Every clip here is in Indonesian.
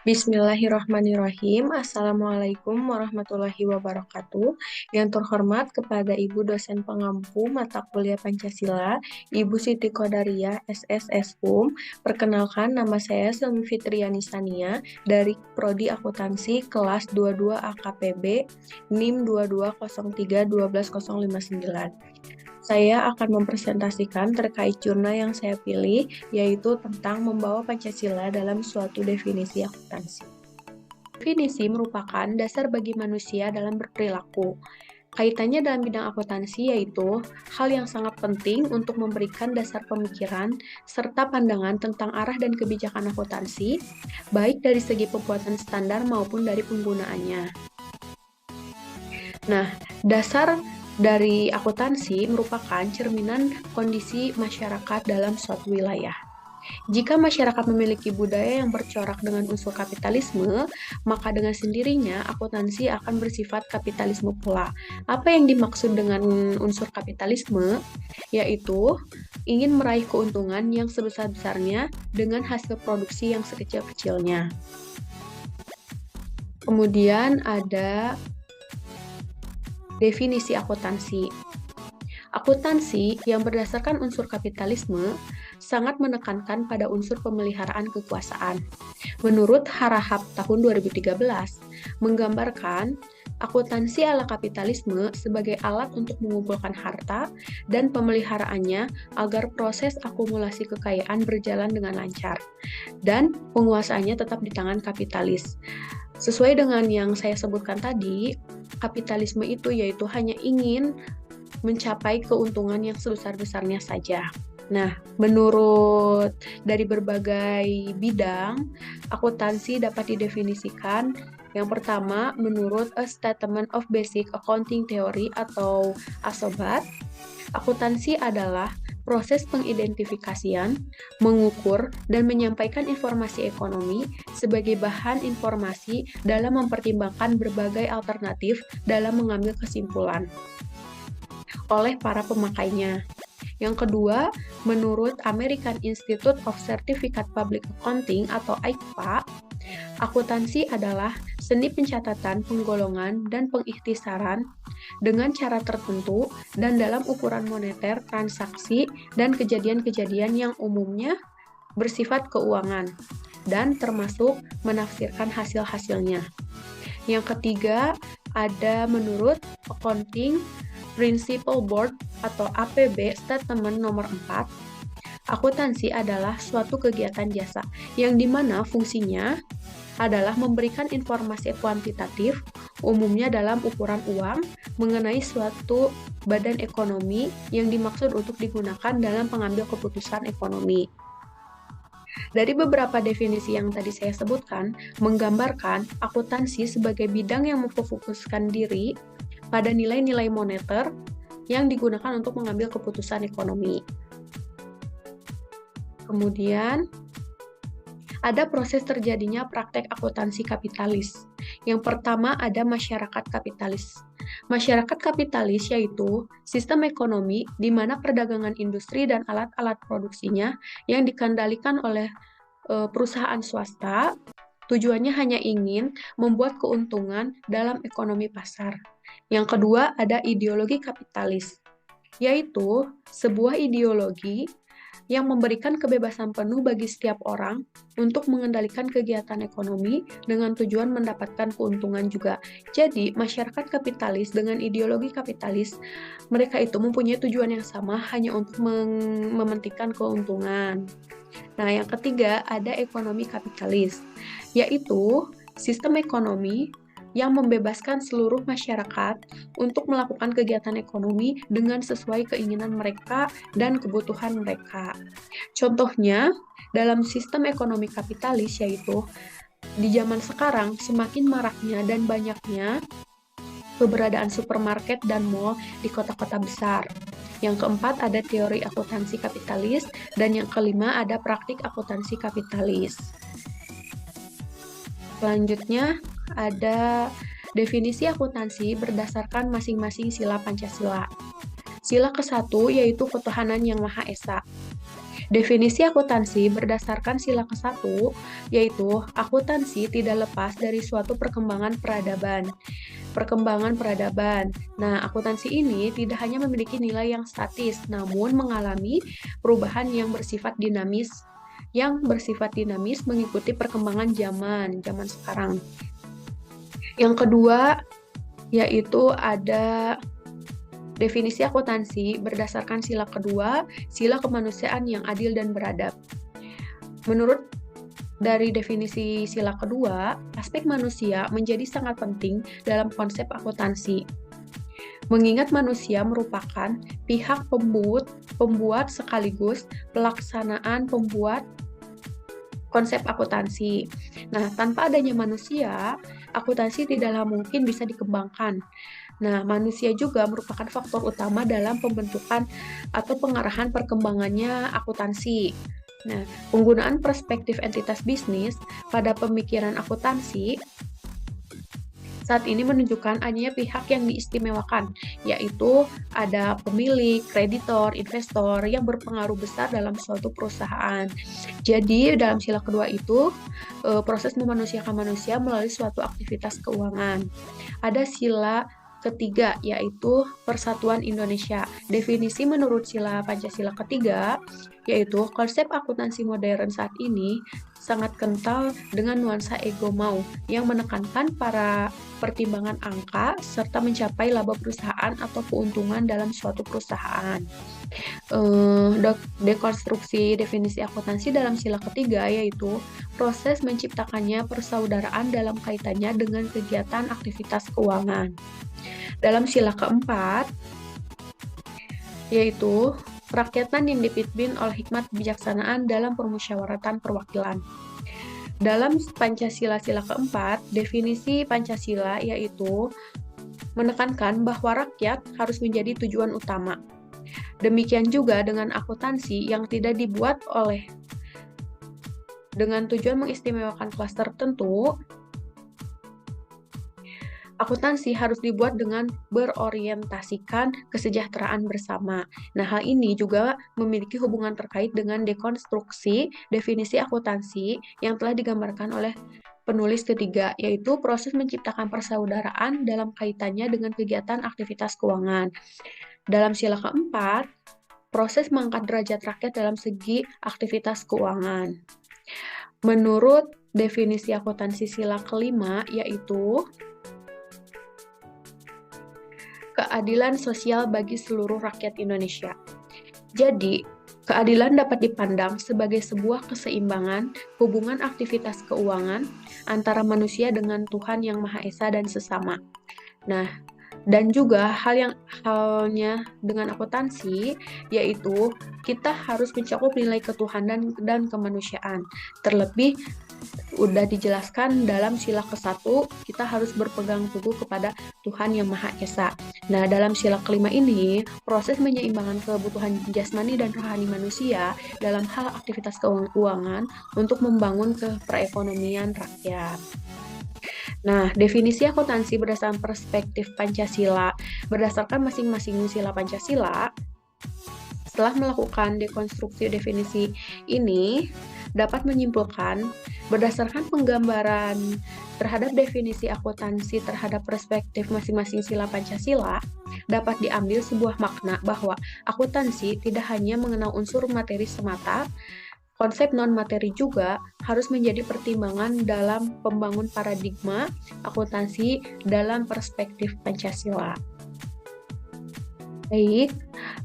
Bismillahirrahmanirrahim. Assalamualaikum warahmatullahi wabarakatuh. Yang terhormat kepada Ibu dosen pengampu mata kuliah Pancasila, Ibu Siti Qadariyah, SSS HUM. Perkenalkan, nama saya Selmi Fitriani Sania dari Prodi Akuntansi kelas 22 AKPB NIM 2203 12059. Saya akan mempresentasikan terkait jurnal yang saya pilih, yaitu tentang membawa Pancasila dalam suatu definisi akuntansi. Definisi merupakan dasar bagi manusia dalam berperilaku. Kaitannya dalam bidang akuntansi yaitu hal yang sangat penting untuk memberikan dasar pemikiran serta pandangan tentang arah dan kebijakan akuntansi, baik dari segi pembuatan standar maupun dari penggunaannya. Nah, dasar dari akuntansi merupakan cerminan kondisi masyarakat dalam suatu wilayah. Jika masyarakat memiliki budaya yang bercorak dengan unsur kapitalisme, maka dengan sendirinya akuntansi akan bersifat kapitalisme pula. Apa yang dimaksud dengan unsur kapitalisme? Yaitu ingin meraih keuntungan yang sebesar-besarnya dengan hasil produksi yang sekecil-kecilnya. Kemudian ada definisi akuntansi. Akuntansi yang berdasarkan unsur kapitalisme sangat menekankan pada unsur pemeliharaan kekuasaan. Menurut Harahap tahun 2013, menggambarkan akuntansi ala kapitalisme sebagai alat untuk mengumpulkan harta dan pemeliharaannya agar proses akumulasi kekayaan berjalan dengan lancar dan penguasaannya tetap di tangan kapitalis. Sesuai dengan yang saya sebutkan tadi, kapitalisme itu yaitu hanya ingin mencapai keuntungan yang sebesar-besarnya saja. Nah, menurut dari berbagai bidang, akuntansi dapat didefinisikan yang pertama menurut A Statement of Basic Accounting Theory atau ASOBAT. Akuntansi adalah proses pengidentifikasian, mengukur, dan menyampaikan informasi ekonomi sebagai bahan informasi dalam mempertimbangkan berbagai alternatif dalam mengambil kesimpulan oleh para pemakainya. Yang kedua, menurut American Institute of Certificate Public Accounting atau AICPA, akuntansi adalah seni pencatatan, penggolongan, dan pengikhtisaran dengan cara tertentu dan dalam ukuran moneter, transaksi, dan kejadian-kejadian yang umumnya bersifat keuangan, dan termasuk menafsirkan hasil-hasilnya. Yang ketiga, ada menurut Accounting Principle Board atau APB Statement nomor 4, akuntansi adalah suatu kegiatan jasa yang dimana fungsinya adalah memberikan informasi kuantitatif, umumnya dalam ukuran uang, mengenai suatu badan ekonomi yang dimaksud untuk digunakan dalam pengambil keputusan ekonomi. Dari beberapa definisi yang tadi saya sebutkan, menggambarkan akuntansi sebagai bidang yang memfokuskan diri pada nilai-nilai moneter yang digunakan untuk mengambil keputusan ekonomi. Kemudian, ada proses terjadinya praktek akuntansi kapitalis. Yang pertama ada masyarakat kapitalis. Masyarakat kapitalis yaitu sistem ekonomi di mana perdagangan industri dan alat-alat produksinya yang dikendalikan oleh perusahaan swasta, tujuannya hanya ingin membuat keuntungan dalam ekonomi pasar. Yang kedua, ada ideologi kapitalis, yaitu sebuah ideologi yang memberikan kebebasan penuh bagi setiap orang untuk mengendalikan kegiatan ekonomi dengan tujuan mendapatkan keuntungan juga. Jadi, masyarakat kapitalis dengan ideologi kapitalis, mereka itu mempunyai tujuan yang sama hanya untuk mementingkan keuntungan. Nah, yang ketiga ada ekonomi kapitalis, yaitu sistem ekonomi yang membebaskan seluruh masyarakat untuk melakukan kegiatan ekonomi dengan sesuai keinginan mereka dan kebutuhan mereka. Contohnya, dalam sistem ekonomi kapitalis yaitu di zaman sekarang semakin maraknya dan banyaknya keberadaan supermarket dan mall di kota-kota besar. Yang keempat ada teori akuntansi kapitalis, dan yang kelima ada praktik akuntansi kapitalis. Selanjutnya ada definisi akuntansi berdasarkan masing-masing sila Pancasila. Sila ke-1 yaitu ketuhanan yang Maha Esa. Definisi akuntansi berdasarkan sila ke-1, yaitu akuntansi tidak lepas dari suatu perkembangan peradaban. Perkembangan peradaban. Nah, akuntansi ini tidak hanya memiliki nilai yang statis, namun mengalami perubahan yang bersifat dinamis mengikuti perkembangan zaman sekarang. Yang kedua, yaitu ada definisi akuntansi berdasarkan sila kedua, sila kemanusiaan yang adil dan beradab. Menurut dari definisi sila kedua, aspek manusia menjadi sangat penting dalam konsep akuntansi. Mengingat manusia merupakan pihak pembuat sekaligus pelaksanaan pembuat konsep akuntansi. Nah, tanpa adanya manusia, akuntansi tidaklah mungkin bisa dikembangkan. Nah, manusia juga merupakan faktor utama dalam pembentukan atau pengarahan perkembangannya akuntansi. Nah, penggunaan perspektif entitas bisnis pada pemikiran akuntansi saat ini menunjukkan adanya pihak yang diistimewakan, yaitu ada pemilik, kreditor, investor yang berpengaruh besar dalam suatu perusahaan. Jadi, dalam sila kedua itu, proses memanusiakan manusia melalui suatu aktivitas keuangan. Ada sila ketiga, yaitu Persatuan Indonesia. Definisi menurut sila Pancasila ketiga, yaitu konsep akuntansi modern saat ini sangat kental dengan nuansa ego mau yang menekankan para pertimbangan angka serta mencapai laba perusahaan atau keuntungan dalam suatu perusahaan. Dekonstruksi definisi akuntansi dalam sila ketiga yaitu proses menciptakannya persaudaraan dalam kaitannya dengan kegiatan aktivitas keuangan. Dalam sila keempat yaitu kerakyatan yang dipimpin oleh hikmat kebijaksanaan dalam permusyawaratan perwakilan. Dalam Pancasila sila keempat, definisi Pancasila yaitu menekankan bahwa rakyat harus menjadi tujuan utama. Demikian juga dengan akuntansi yang tidak dibuat dengan tujuan mengistimewakan kelas tertentu. Akuntansi harus dibuat dengan berorientasikan kesejahteraan bersama. Nah, hal ini juga memiliki hubungan terkait dengan dekonstruksi definisi akuntansi yang telah digambarkan oleh penulis ketiga, yaitu proses menciptakan persaudaraan dalam kaitannya dengan kegiatan aktivitas keuangan. Dalam sila keempat, proses mengangkat derajat rakyat dalam segi aktivitas keuangan. Menurut definisi akuntansi sila kelima, yaitu keadilan sosial bagi seluruh rakyat Indonesia. Jadi, keadilan dapat dipandang sebagai sebuah keseimbangan hubungan aktivitas keuangan antara manusia dengan Tuhan Yang Maha Esa dan sesama. Nah, dan juga halnya dengan akuntansi, yaitu kita harus mencakup nilai ketuhanan dan kemanusiaan. Terlebih udah dijelaskan dalam sila ke-1, kita harus berpegang teguh kepada Tuhan Yang Maha Esa. Nah, dalam sila kelima ini, proses menyeimbangkan kebutuhan jasmani dan rohani manusia dalam hal aktivitas keuangan untuk membangun perekonomian rakyat. Nah, definisi akuntansi berdasarkan perspektif Pancasila, berdasarkan masing-masing sila Pancasila, setelah melakukan dekonstruksi definisi ini, dapat menyimpulkan berdasarkan penggambaran terhadap definisi akuntansi terhadap perspektif masing-masing sila Pancasila, dapat diambil sebuah makna bahwa akuntansi tidak hanya mengenal unsur materi semata, konsep non-materi juga harus menjadi pertimbangan dalam pembangun paradigma akuntansi dalam perspektif Pancasila. Baik,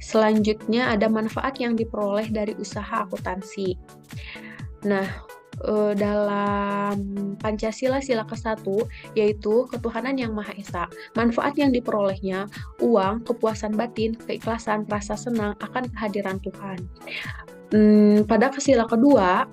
selanjutnya ada manfaat yang diperoleh dari usaha akuntansi. Nah, dalam Pancasila sila ke-1 yaitu ketuhanan yang Maha Esa. Manfaat yang diperolehnya uang, kepuasan batin, keikhlasan, rasa senang akan kehadiran Tuhan. Pada sila kedua,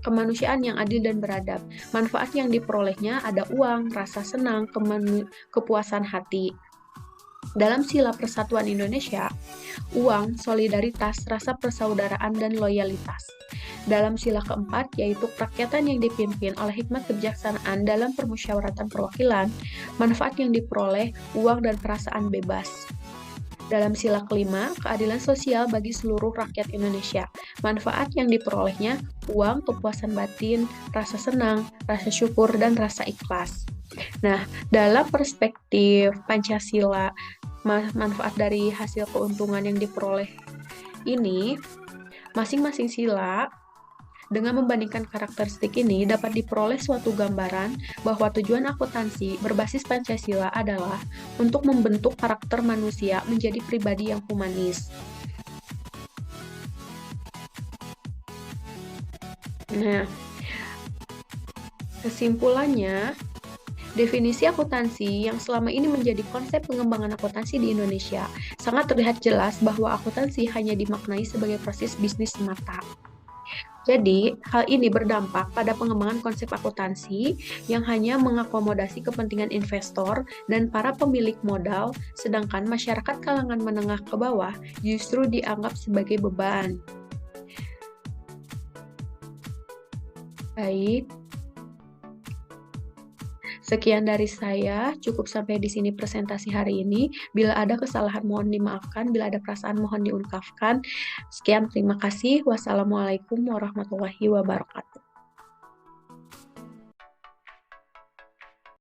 kemanusiaan yang adil dan beradab. Manfaat yang diperolehnya ada uang, rasa senang, kepuasan hati. Dalam sila Persatuan Indonesia, uang, solidaritas, rasa persaudaraan, dan loyalitas. Dalam sila keempat, yaitu kerakyatan yang dipimpin oleh hikmat kebijaksanaan dalam permusyawaratan perwakilan, manfaat yang diperoleh uang dan perasaan bebas. Dalam sila kelima, keadilan sosial bagi seluruh rakyat Indonesia. Manfaat yang diperolehnya uang, kepuasan batin, rasa senang, rasa syukur, dan rasa ikhlas. Nah, dalam perspektif Pancasila, manfaat dari hasil keuntungan yang diperoleh ini, masing-masing sila dengan membandingkan karakteristik ini dapat diperoleh suatu gambaran bahwa tujuan akuntansi berbasis Pancasila adalah untuk membentuk karakter manusia menjadi pribadi yang humanis. Nah, kesimpulannya, definisi akuntansi yang selama ini menjadi konsep pengembangan akuntansi di Indonesia sangat terlihat jelas bahwa akuntansi hanya dimaknai sebagai proses bisnis semata. Jadi, hal ini berdampak pada pengembangan konsep akuntansi yang hanya mengakomodasi kepentingan investor dan para pemilik modal, sedangkan masyarakat kalangan menengah ke bawah justru dianggap sebagai beban. Baik, sekian dari saya, cukup sampai di sini presentasi hari ini. Bila ada kesalahan mohon dimaafkan, bila ada perasaan mohon diungkapkan. Sekian, terima kasih. Wassalamualaikum warahmatullahi wabarakatuh.